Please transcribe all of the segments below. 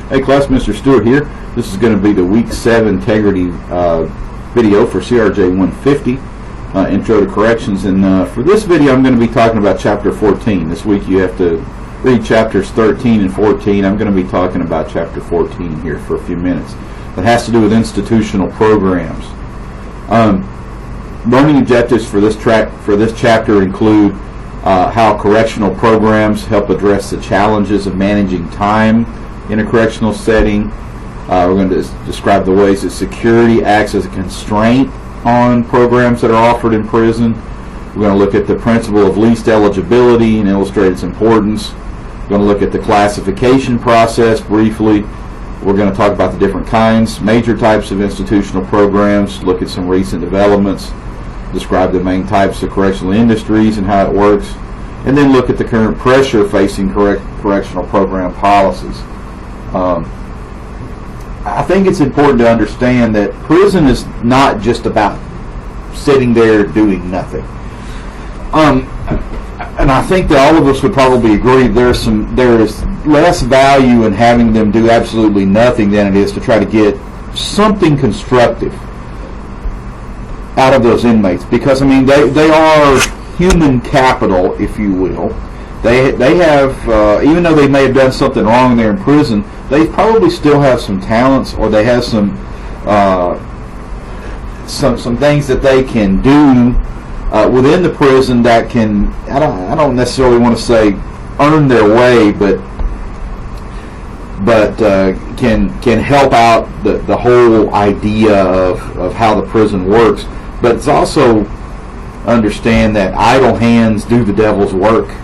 Hey class, Mr. Stewart here. This is going to be the Week 7 Integrity video for CRJ 150, Intro to Corrections. And for this video I'm going to be talking about Chapter 14. This week you have to read Chapters 13 and 14. I'm going to be talking about Chapter 14 here for a few minutes. That has to do with institutional programs. Learning objectives for this chapter include how correctional programs help address the challenges of managing time in a correctional setting. We're going to describe the ways that security acts as a constraint on programs that are offered in prison. We're going to look at the principle of least eligibility and illustrate its importance. We're going to look at the classification process briefly. We're going to talk about the different kinds, major types of institutional programs, look at some recent developments, describe the main types of correctional industries and how it works, and then look at the current pressure facing correctional program policies. I think it's important to understand that prison is not just about sitting there doing nothing. And I think that all of us would probably agree there is less value in having them do absolutely nothing than it is to try to get something constructive out of those inmates, because I mean they are human capital, if you will. They have even though they may have done something wrong there in prison, they probably still have some talents, or they have some things that they can do within the prison that can, I don't necessarily want to say earn their way, but can help out the whole idea of how the prison works. But it's also understand that idle hands do the devil's work.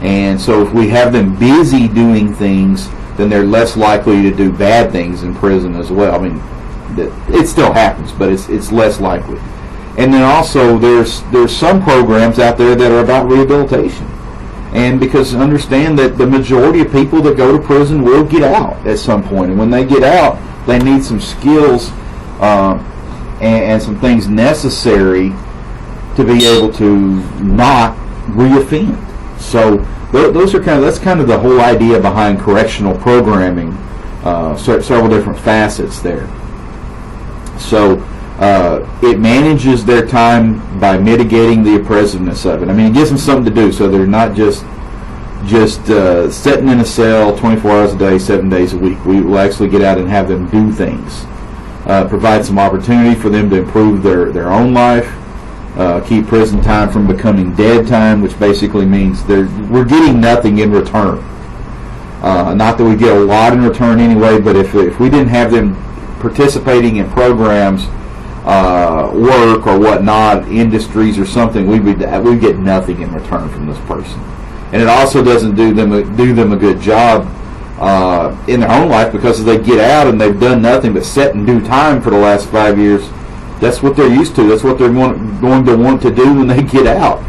And so if we have them busy doing things, then they're less likely to do bad things in prison as well. I mean, it still happens, but it's less likely. And then also there's some programs out there that are about rehabilitation. And because understand that the majority of people that go to prison will get out at some point. And when they get out, they need some skills and some things necessary to be able to not reoffend. So that's kind of the whole idea behind correctional programming. Several different facets there. So it manages their time by mitigating the oppressiveness of it. I mean, it gives them something to do, so they're not just sitting in a cell 24 hours a day, 7 days a week. We will actually get out and have them do things. Provide some opportunity for them to improve their own life. Keep prison time from becoming dead time, which basically means we're getting nothing in return. Not that we get a lot in return anyway, but if we didn't have them participating in programs, work or whatnot, industries or something, we'd get nothing in return from this person. And it also doesn't do them a good job in their own life, because if they get out and they've done nothing but sit and do time for the last 5 years, that's what they're used to. That's what they're going to want to do when they get out,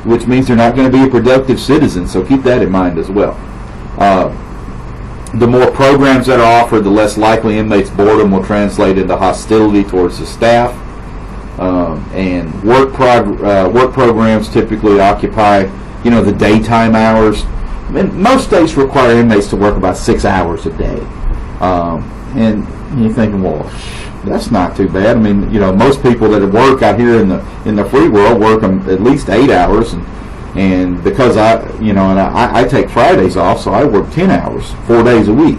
which means they're not going to be a productive citizen. So keep that in mind as well. The more programs that are offered, the less likely inmates' boredom will translate into hostility towards the staff. And work programs typically occupy, the daytime hours. I mean, most states require inmates to work about 6 hours a day. And you're thinking, well, that's not too bad. I mean, most people that work out here in the free world work at least 8 hours, and because I take Fridays off, so I work 10 hours, 4 days a week,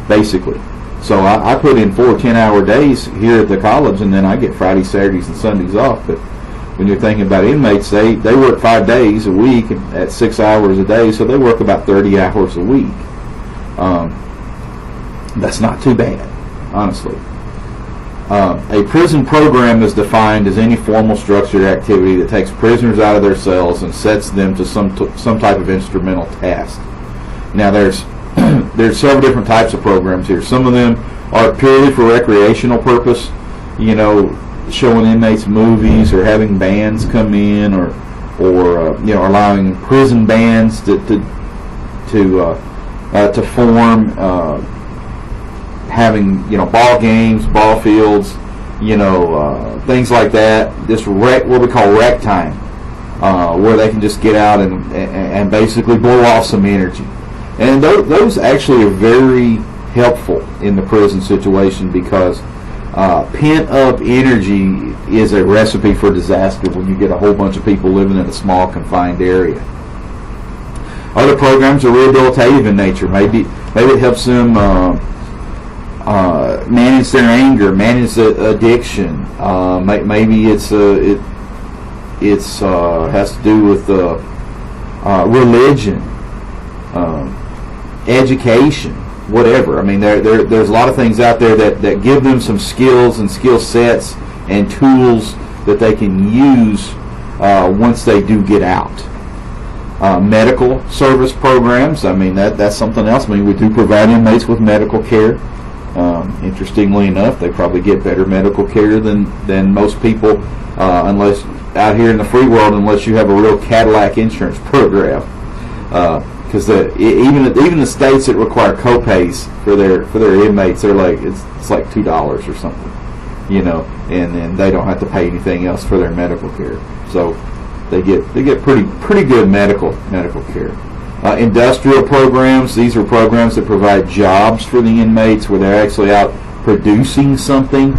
basically. So I put in 4 10-hour days here at the college, and then I get Fridays, Saturdays, and Sundays off. But when you're thinking about inmates, they work 5 days a week at 6 hours a day, so they work about 30 hours a week. That's not too bad, honestly. A prison program is defined as any formal structured activity that takes prisoners out of their cells and sets them to some type of instrumental task. Now there's several different types of programs here. Some of them are purely for recreational purpose, showing inmates movies or having bands come in, or allowing prison bands to form. Having ball games, ball fields, things like that. This what we call rec time, where they can just get out and basically blow off some energy. And those actually are very helpful in the prison situation, because pent-up energy is a recipe for disaster when you get a whole bunch of people living in a small, confined area. Other programs are rehabilitative in nature. Maybe it helps them manage their anger, manage addiction. Maybe it has to do with religion, education, whatever. I mean, there's a lot of things out there that give them some skills and skill sets and tools that they can use once they do get out. Medical service programs, I mean, that's something else. I mean, we do provide inmates with medical care. Interestingly enough, they probably get better medical care than most people, unless out here in the free world, unless you have a real Cadillac insurance program. Because even the states that require co-pays for their inmates, they're like it's like $2 or something, and then they don't have to pay anything else for their medical care. So they get pretty good medical care. Industrial programs, these are programs that provide jobs for the inmates where they're actually out producing something,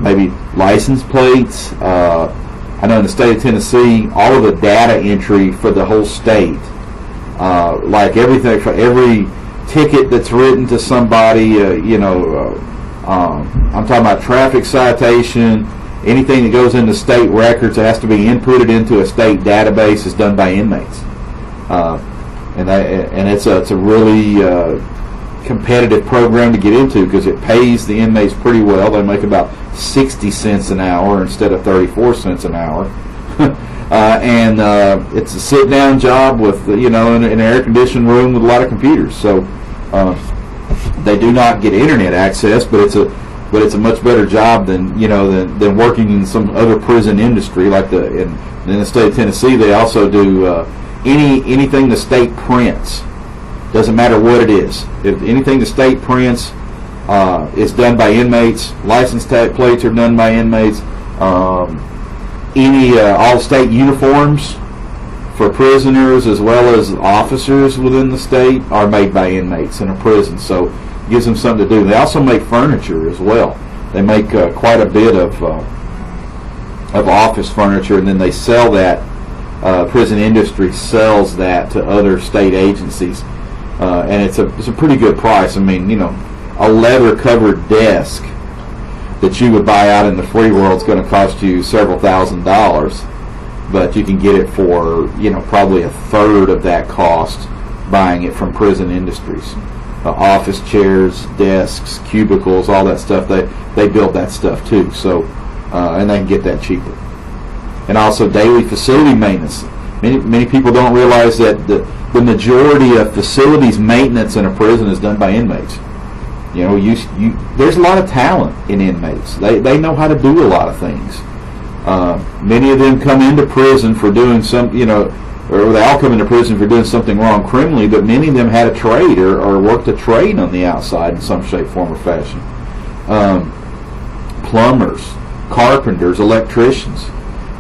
maybe license plates. I know in the state of Tennessee, all of the data entry for the whole state, like everything, for every ticket that's written to somebody, I'm talking about traffic citation, anything that goes into state records that has to be inputted into a state database is done by inmates. And it's a really competitive program to get into because it pays the inmates pretty well. They make about 60 cents an hour instead of 34 cents an hour. And it's a sit-down job with, in an air-conditioned room with a lot of computers. So they do not get internet access, but it's a much better job than working in some other prison industry like in the state of Tennessee. They also do anything the state prints. Doesn't matter what it is. If anything the state prints is done by inmates. License tag plates are done by inmates. All state uniforms for prisoners as well as officers within the state are made by inmates in a prison. So it gives them something to do. They also make furniture as well. They make quite a bit of office furniture, and then they sell that. Prison industry sells that to other state agencies, and it's a pretty good price. I mean, a leather-covered desk that you would buy out in the free world is going to cost you several $1,000s, but you can get it for probably a third of that cost buying it from prison industries. Office chairs, desks, cubicles, all that stuff, they build that stuff too. So and they can get that cheaper. And also daily facility maintenance. Many people don't realize that the majority of facilities maintenance in a prison is done by inmates. There's a lot of talent in inmates. They know how to do a lot of things. Many of them come into prison for doing or they all come into prison for doing something wrong criminally, but many of them had a trade or worked a trade on the outside in some shape, form, or fashion. Plumbers, carpenters, electricians.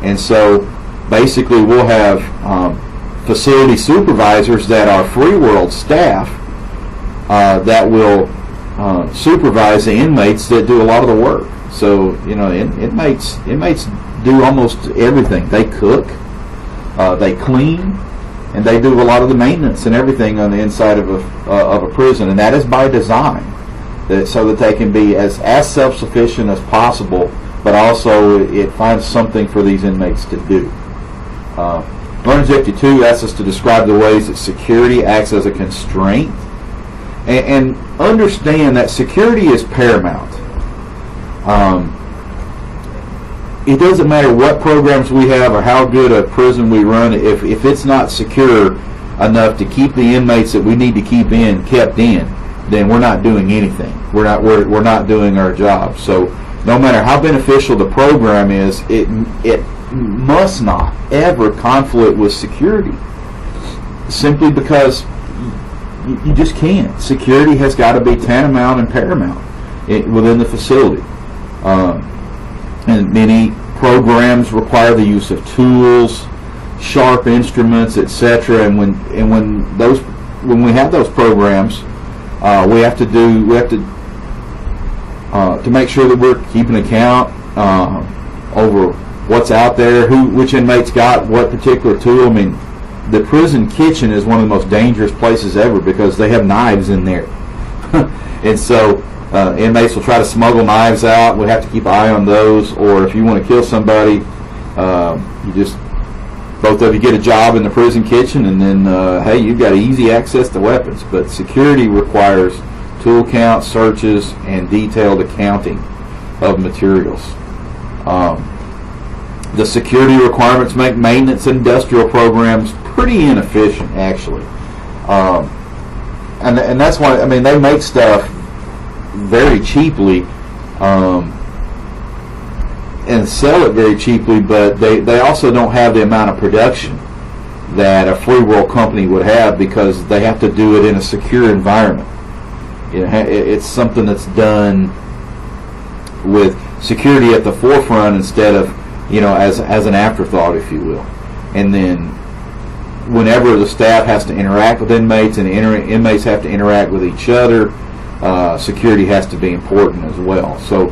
And so basically we'll have facility supervisors that are free world staff that will supervise the inmates that do a lot of the work. So, inmates do almost everything. They cook, they clean, and they do a lot of the maintenance and everything on the inside of a prison. And that is by design, so that they can be as self-sufficient as possible, but also it finds something for these inmates to do. Learn Objective 2 asks us to describe the ways that security acts as a constraint, and understand that security is paramount. It doesn't matter what programs we have or how good a prison we run, if it's not secure enough to keep the inmates that we need to keep kept in, then we're not doing anything. We're not doing our job. So no matter how beneficial the program is, it must not ever conflict with security, simply because you just can't. Security has got to be tantamount and paramount within the facility. And many programs require the use of tools, sharp instruments, etc. And when we have those programs, We have to make sure that we're keeping account over what's out there, which inmates got what particular tool. I mean, the prison kitchen is one of the most dangerous places ever because they have knives in there. And so inmates will try to smuggle knives out. We have to keep an eye on those. Or if you want to kill somebody, both of you get a job in the prison kitchen, and then, hey, you've got easy access to weapons. But security requires tool count, searches, and detailed accounting of materials. The security requirements make maintenance industrial programs pretty inefficient, actually. And that's why, I mean, they make stuff very cheaply and sell it very cheaply, but they also don't have the amount of production that a free world company would have because they have to do it in a secure environment. It's something that's done with security at the forefront instead of, as an afterthought, if you will. And then whenever the staff has to interact with inmates and inmates have to interact with each other, security has to be important as well. So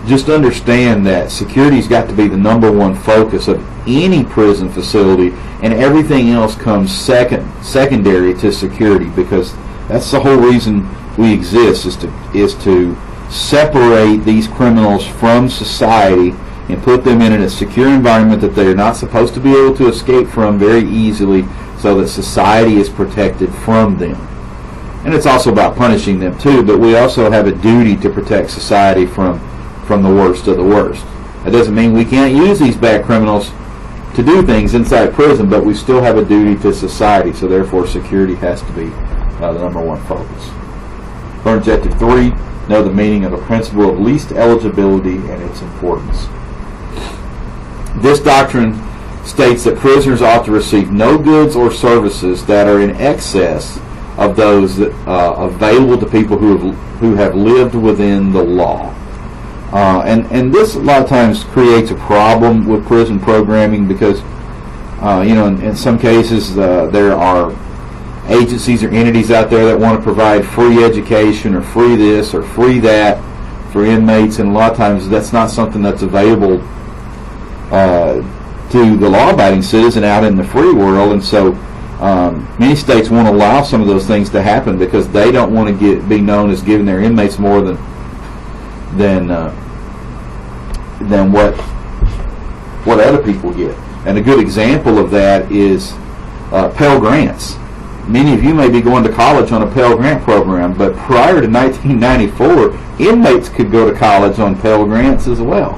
just understand that security's got to be the number one focus of any prison facility, and everything else comes secondary to security, because that's the whole reason we exist, is to separate these criminals from society and put them in a secure environment that they're not supposed to be able to escape from very easily, so that society is protected from them. And it's also about punishing them too, but we also have a duty to protect society from the worst of the worst. That doesn't mean we can't use these bad criminals to do things inside prison, but we still have a duty to society, so therefore security has to be the number one focus. Learn Objective 3, know the meaning of the principle of least eligibility and its importance. This doctrine states that prisoners ought to receive no goods or services that are in excess of those that available to people who have lived within the law. And this a lot of times creates a problem with prison programming because, in some cases there are agencies or entities out there that want to provide free education or free this or free that for inmates, and a lot of times that's not something that's available to the law-abiding citizen out in the free world. And so many states won't allow some of those things to happen because they don't want to be known as giving their inmates more than what other people get. And a good example of that is Pell Grants. Many of you may be going to college on a Pell Grant program, but prior to 1994, inmates could go to college on Pell Grants as well.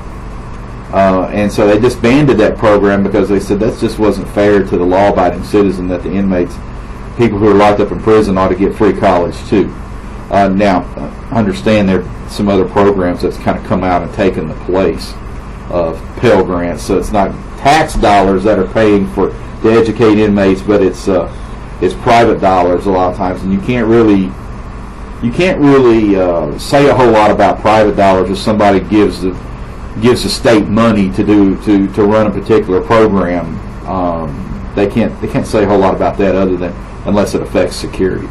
And so they disbanded that program because they said that just wasn't fair to the law-abiding citizen, that the inmates, people who are locked up in prison, ought to get free college too. Now, understand there are some other programs that's kind of come out and taken the place of Pell Grants. So it's not tax dollars that are paying to educate inmates, but it's private dollars a lot of times, and you can't really say a whole lot about private dollars if somebody gives the state money to run a particular program. They can't say a whole lot about that other than unless it affects security.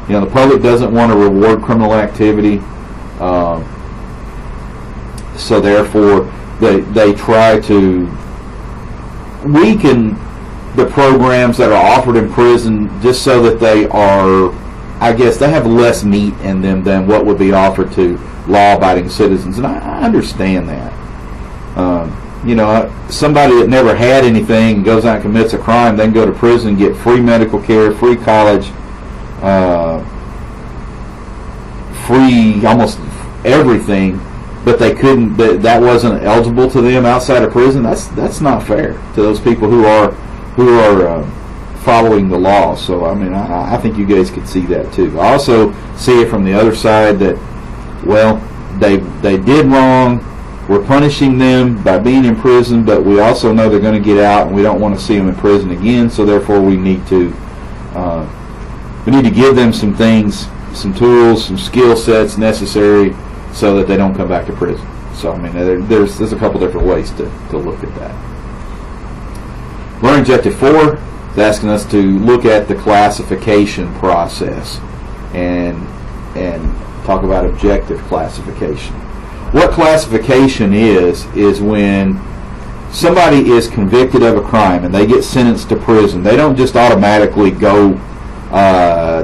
The public doesn't want to reward criminal activity, so therefore they try to weaken the programs that are offered in prison just so that they are, I guess, they have less meat in them than what would be offered to law-abiding citizens, and I understand that. Somebody that never had anything goes out and commits a crime, they can go to prison and get free medical care, free college, free almost everything, but they couldn't. That wasn't eligible to them outside of prison. That's not fair to those people who are following the law. So I think you guys could see that too. I also see it from the other side that, well, they did wrong. We're punishing them by being in prison, but we also know they're going to get out, and we don't want to see them in prison again. So therefore, we need to give them some things, some tools, some skill sets necessary so that they don't come back to prison. So there's a couple different ways to look at that. Learning Objective 4 is asking us to look at the classification process, and talk about objective classification. What classification is when somebody is convicted of a crime and they get sentenced to prison. They don't just automatically go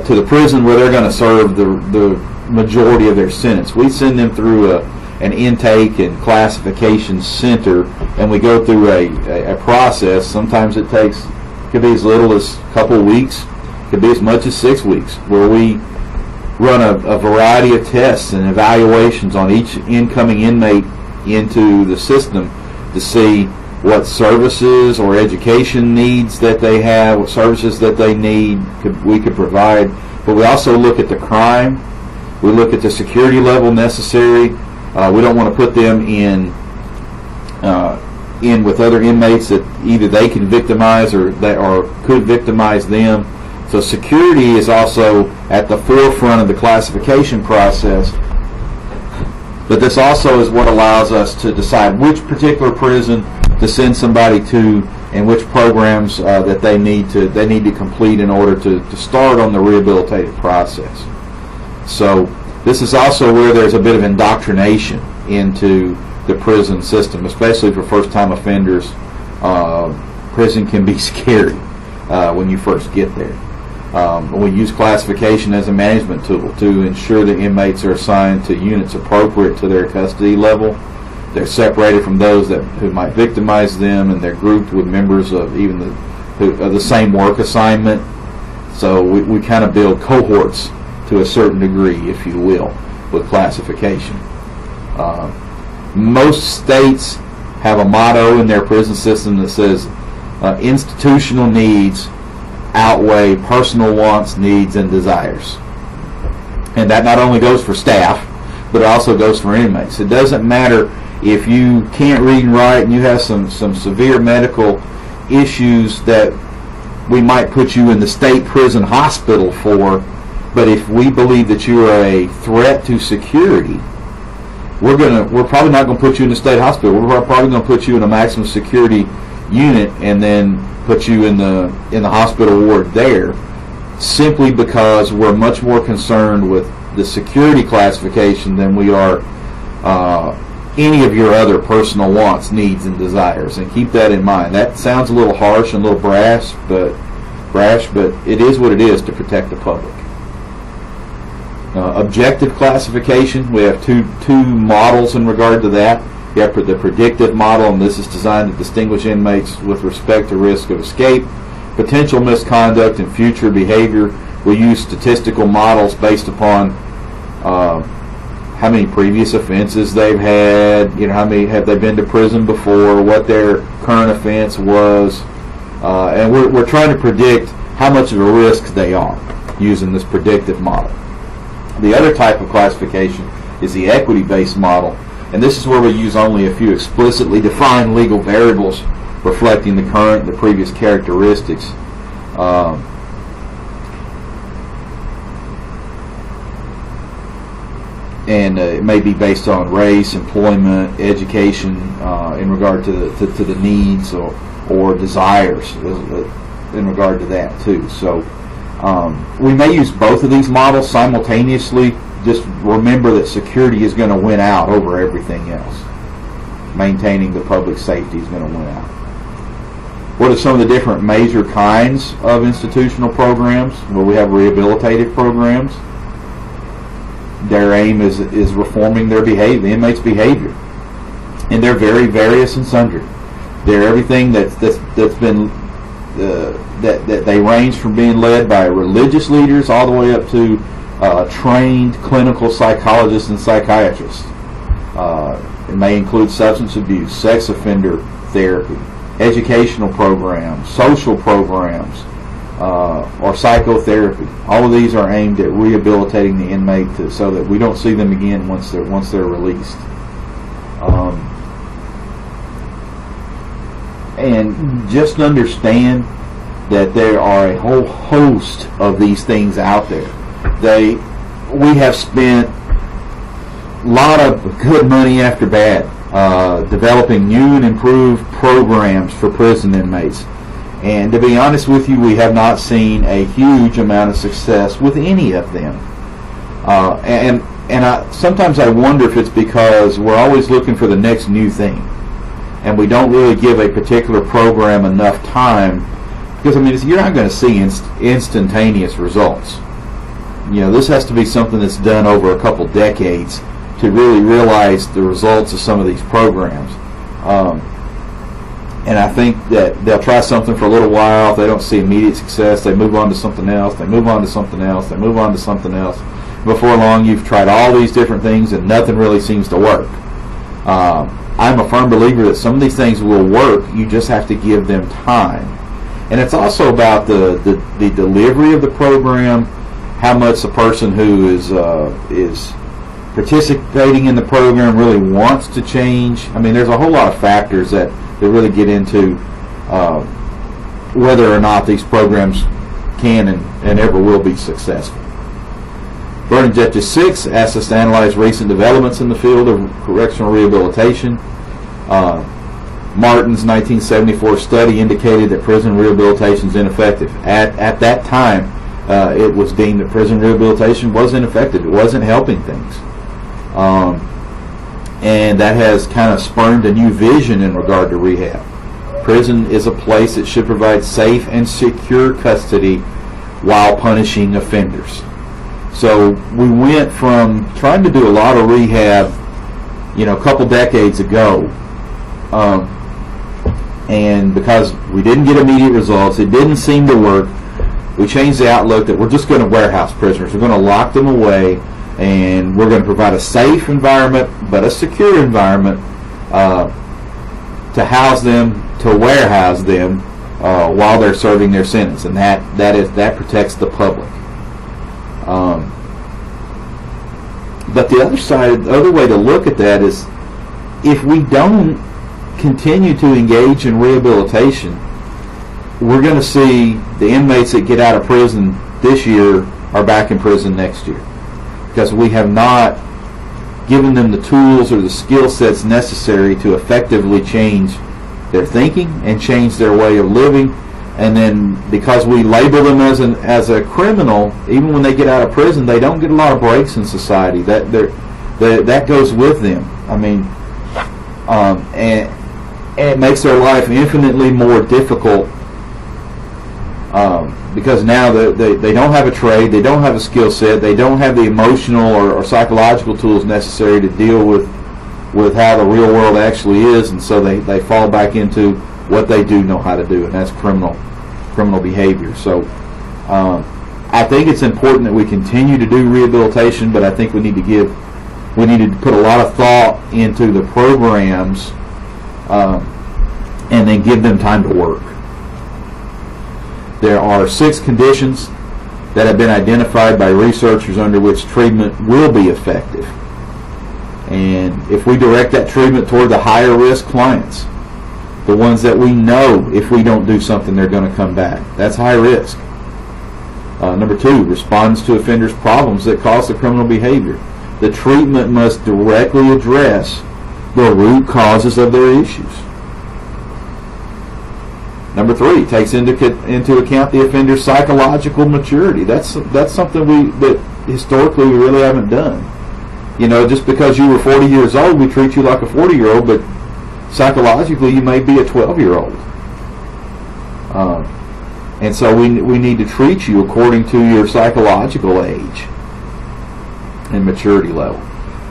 to the prison where they're going to serve the majority of their sentence. We send them through an intake and classification center, and we go through a process. Sometimes it could be as little as a couple of weeks, could be as much as 6 weeks, where we run a variety of tests and evaluations on each incoming inmate into the system to see what services or education needs that they have, what services that they need we could provide. But we also look at the crime. We look at the security level necessary. We don't want to put them in with other inmates that either they can victimize or could victimize them. So security is also at the forefront of the classification process. But this also is what allows us to decide which particular prison to send somebody to and which programs that they need to complete in order to start on the rehabilitative process. So this is also where there's a bit of indoctrination into the prison system, especially for first-time offenders. Prison can be scary when you first get there. We use classification as a management tool to ensure that inmates are assigned to units appropriate to their custody level. They're separated from those who might victimize them, and they're grouped with members of even the same work assignment. So we kind of build cohorts to a certain degree, if you will, with classification. Most states have a motto in their prison system that says institutional needs outweigh personal wants, needs, and desires. And that not only goes for staff, but it also goes for inmates. It doesn't matter if you can't read and write and you have some severe medical issues that we might put you in the state prison hospital for, but if we believe that you are a threat to security, we're probably not going to put you in the state hospital. We're probably going to put you in a maximum security unit and then put you in the hospital ward there, simply because we're much more concerned with the security classification than we are any of your other personal wants, needs, and desires. And keep that in mind. That sounds a little harsh and a little brash, but it is what it is to protect the public. Objective classification, we have two models in regard to that. You have the predictive model, and this is designed to distinguish inmates with respect to risk of escape, potential misconduct, and future behavior. We use statistical models based upon how many previous offenses they've had, how many have they been to prison before, what their current offense was, and we're trying to predict how much of a risk they are using this predictive model. The other type of classification is the equity-based model, and this is where we use only a few explicitly defined legal variables reflecting the current and the previous characteristics. And it may be based on race, employment, education, in regard to the needs or desires in regard to that too. So we may use both of these models simultaneously. Just remember that security is going to win out over everything else. Maintaining the public safety is going to win out. What are some of the different major kinds of institutional programs? Well, we have rehabilitative programs. Their aim is reforming their behavior, the inmates' behavior, and they're very various and sundry. They're everything that's been that they range from being led by religious leaders all the way up to trained clinical psychologists and psychiatrists. It may include substance abuse, sex offender therapy, educational programs, social programs, or psychotherapy. All of these are aimed at rehabilitating the inmate so that we don't see them again once they're released. And just understand that there are a whole host of these things out there. We have spent a lot of good money after bad developing new and improved programs for prison inmates. And to be honest with you, we have not seen a huge amount of success with any of them. And sometimes I wonder if it's because we're always looking for the next new thing, and we don't really give a particular program enough time, because I mean you're not going to see instantaneous results. You know, this has to be something that's done over a couple decades to really realize the results of some of these programs. And I think that they'll try something for a little while. If they don't see immediate success, they move on to something else. They move on to something else. They move on to something else. Before long, you've tried all these different things and nothing really seems to work. I'm a firm believer that some of these things will work. You just have to give them time. And it's also about the delivery of the program, how much the person who is participating in the program really wants to change. I mean, there's a whole lot of factors that really get into whether or not these programs can and ever will be successful. Burning Objective 6 asks us to analyze recent developments in the field of correctional rehabilitation. Martin's 1974 study indicated that prison rehabilitation is ineffective. At that time, it was deemed that prison rehabilitation was ineffective. It wasn't helping things. And that has kind of spurned a new vision in regard to rehab. Prison is a place that should provide safe and secure custody while punishing offenders. So we went from trying to do a lot of rehab, a couple decades ago, and because we didn't get immediate results, it didn't seem to work, we changed the outlook that we're just going to warehouse prisoners. We're going to lock them away, and we're going to provide a safe environment, but a secure environment to house them, to warehouse them while they're serving their sentence, and that protects the public. But the other way to look at that is, if we don't continue to engage in rehabilitation, we're going to see the inmates that get out of prison this year are back in prison next year, because we have not given them the tools or the skill sets necessary to effectively change their thinking and change their way of living. And then because we label them as a criminal, even when they get out of prison, they don't get a lot of breaks in society. That goes with them. I mean, and it makes their life infinitely more difficult because now they don't have a trade, they don't have a skill set, they don't have the emotional or psychological tools necessary to deal with how the real world actually is, and so they fall back into what they do know how to do, and that's criminal behavior. So I think it's important that we continue to do rehabilitation, but I think we need to put a lot of thought into the programs and then give them time to work. There are 6 conditions that have been identified by researchers under which treatment will be effective. And if we direct that treatment toward the higher risk clients, the ones that we know if we don't do something they're going to come back, that's high risk. Number 2, responds to offenders' problems that cause the criminal behavior. The treatment must directly address the root causes of their issues. Number 3, takes into account the offender's psychological maturity. That's something that historically we really haven't done. Just because you were 40 years old, we treat you like a 40-year-old, but psychologically you may be a 12-year-old. And so we need to treat you according to your psychological age and maturity level.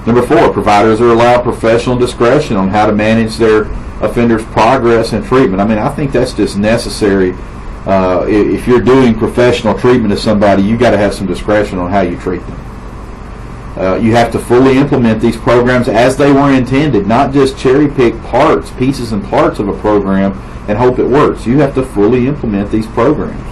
Number 4, providers are allowed professional discretion on how to manage their offenders' progress and treatment. I mean, I think that's just necessary. If you're doing professional treatment of somebody, you've got to have some discretion on how you treat them. You have to fully implement these programs as they were intended, not just cherry-pick pieces and parts of a program and hope it works. You have to fully implement these programs.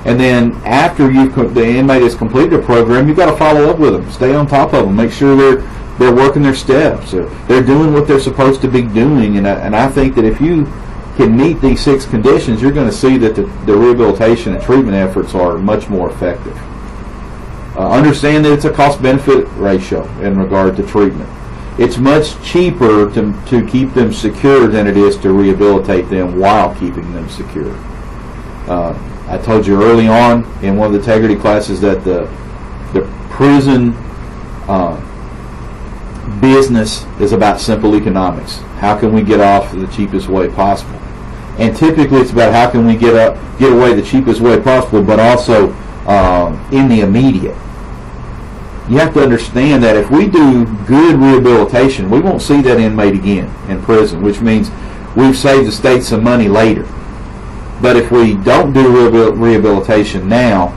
And then after the inmate has completed a program, you've got to follow up with them, stay on top of them, make sure they're working their steps, they're doing what they're supposed to be doing. And I think that if you can meet these 6 conditions, you're going to see that the rehabilitation and treatment efforts are much more effective. Understand that it's a cost-benefit ratio in regard to treatment. It's much cheaper to keep them secure than it is to rehabilitate them while keeping them secure. I told you early on in one of the integrity classes that the prison business is about simple economics. How can we get off the cheapest way possible? And typically it's about how can we get away the cheapest way possible, but also in the immediate. You have to understand that if we do good rehabilitation, we won't see that inmate again in prison, which means we've saved the state some money later. But if we don't do rehabilitation now,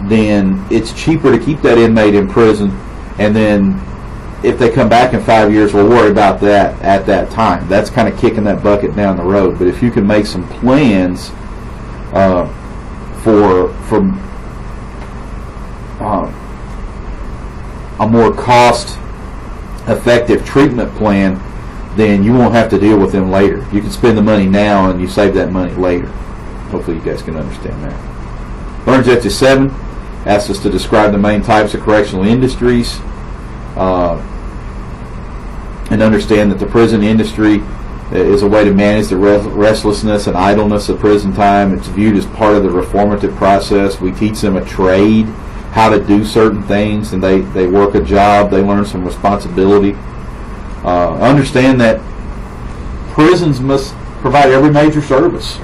then it's cheaper to keep that inmate in prison, and then if they come back in 5 years, we'll worry about that at that time. That's kind of kicking that bucket down the road. But if you can make some plans for a more cost-effective treatment plan, then you won't have to deal with them later. You can spend the money now and you save that money later. Hopefully you guys can understand that. Learn Objective 7 asks us to describe the main types of correctional industries and understand that the prison industry is a way to manage the restlessness and idleness of prison time. It's viewed as part of the reformative process. We teach them a trade, how to do certain things, and they work a job. They learn some responsibility. Understand that prisons must provide every major service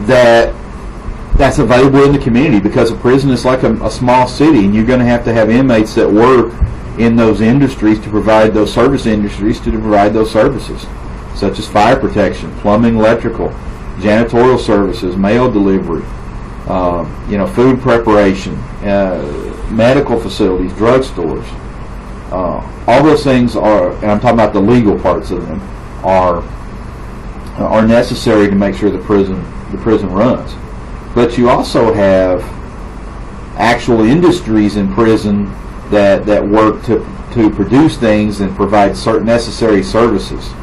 that's available in the community, because a prison is like a small city, and you're going to have inmates that work in those industries to provide those service industries to provide those services, such as fire protection, plumbing, electrical, janitorial services, mail delivery, food preparation, medical facilities, drugstores. All those things are, and I'm talking about the legal parts of them, are necessary to make sure the prison runs. But you also have actual industries in prison that work to produce things and provide certain necessary services.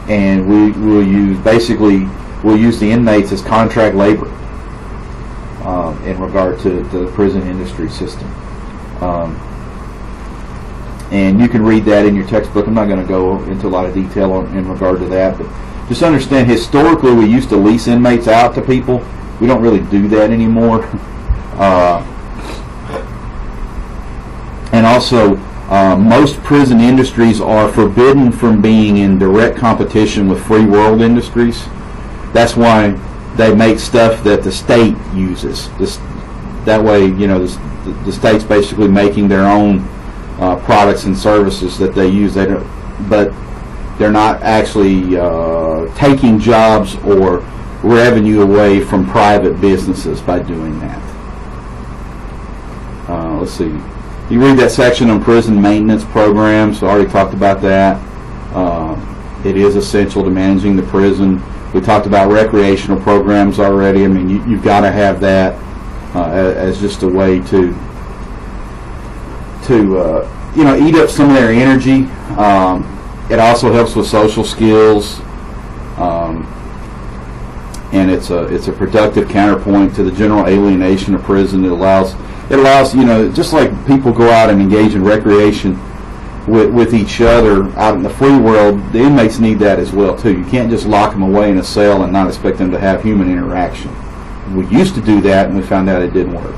And we'll use the inmates as contract labor in regard to the prison industry system. And you can read that in your textbook. I'm not going to go into a lot of detail in regard to that, but just understand historically we used to lease inmates out to people. We don't really do that anymore. And also, most prison industries are forbidden from being in direct competition with free world industries. That's why they make stuff that the state uses. That way, the state's basically making their own products and services that they use. But they're not actually taking jobs or revenue away from private businesses by doing that. Let's see. You read that section on prison maintenance programs. I already talked about that. It is essential to managing the prison. We talked about recreational programs already. I mean, you've got to have that as just a way to eat up some of their energy. It also helps with social skills, and it's a productive counterpoint to the general alienation of prison. It allows just like people go out and engage in recreation with each other out in the free world, the inmates need that as well too. You can't just lock them away in a cell and not expect them to have human interaction. We used to do that, and we found out it didn't work.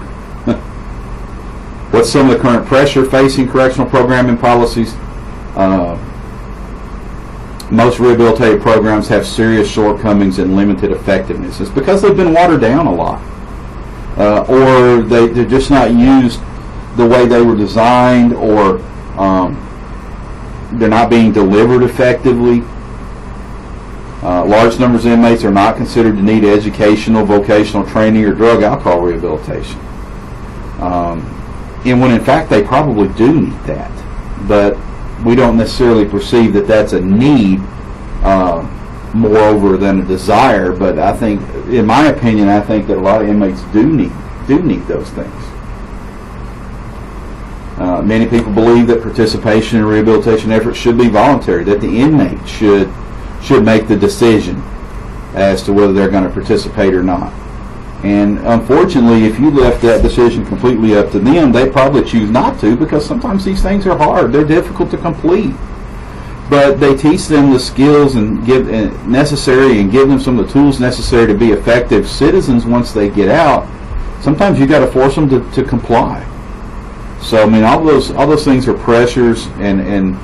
What's some of the current pressure facing correctional programming policies? Most rehabilitative programs have serious shortcomings and limited effectiveness. It's because they've been watered down a lot, or they're just not used the way they were designed, or they're not being delivered effectively. Large numbers of inmates are not considered to need educational, vocational training, or drug alcohol rehabilitation. And when in fact they probably do need that. But we don't necessarily perceive that that's a need moreover than a desire. But I think, in my opinion, I think that a lot of inmates do need those things. Many people believe that participation in rehabilitation efforts should be voluntary, that the inmate should make the decision as to whether they're going to participate or not. And unfortunately, if you left that decision completely up to them, they probably choose not to, because sometimes these things are hard. They're difficult to complete. But they teach them the skills and give them some of the tools necessary to be effective citizens once they get out. sometimes you got to force them to comply. So I mean, all those things are pressures, and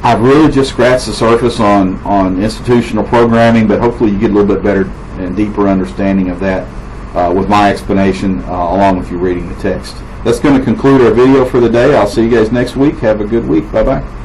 I've really just scratched the surface on institutional programming, but hopefully you get a little bit better and deeper understanding of that with my explanation along with you reading the text. That's going to conclude our video for the day. I'll see you guys next week. Have a good week. Bye-bye.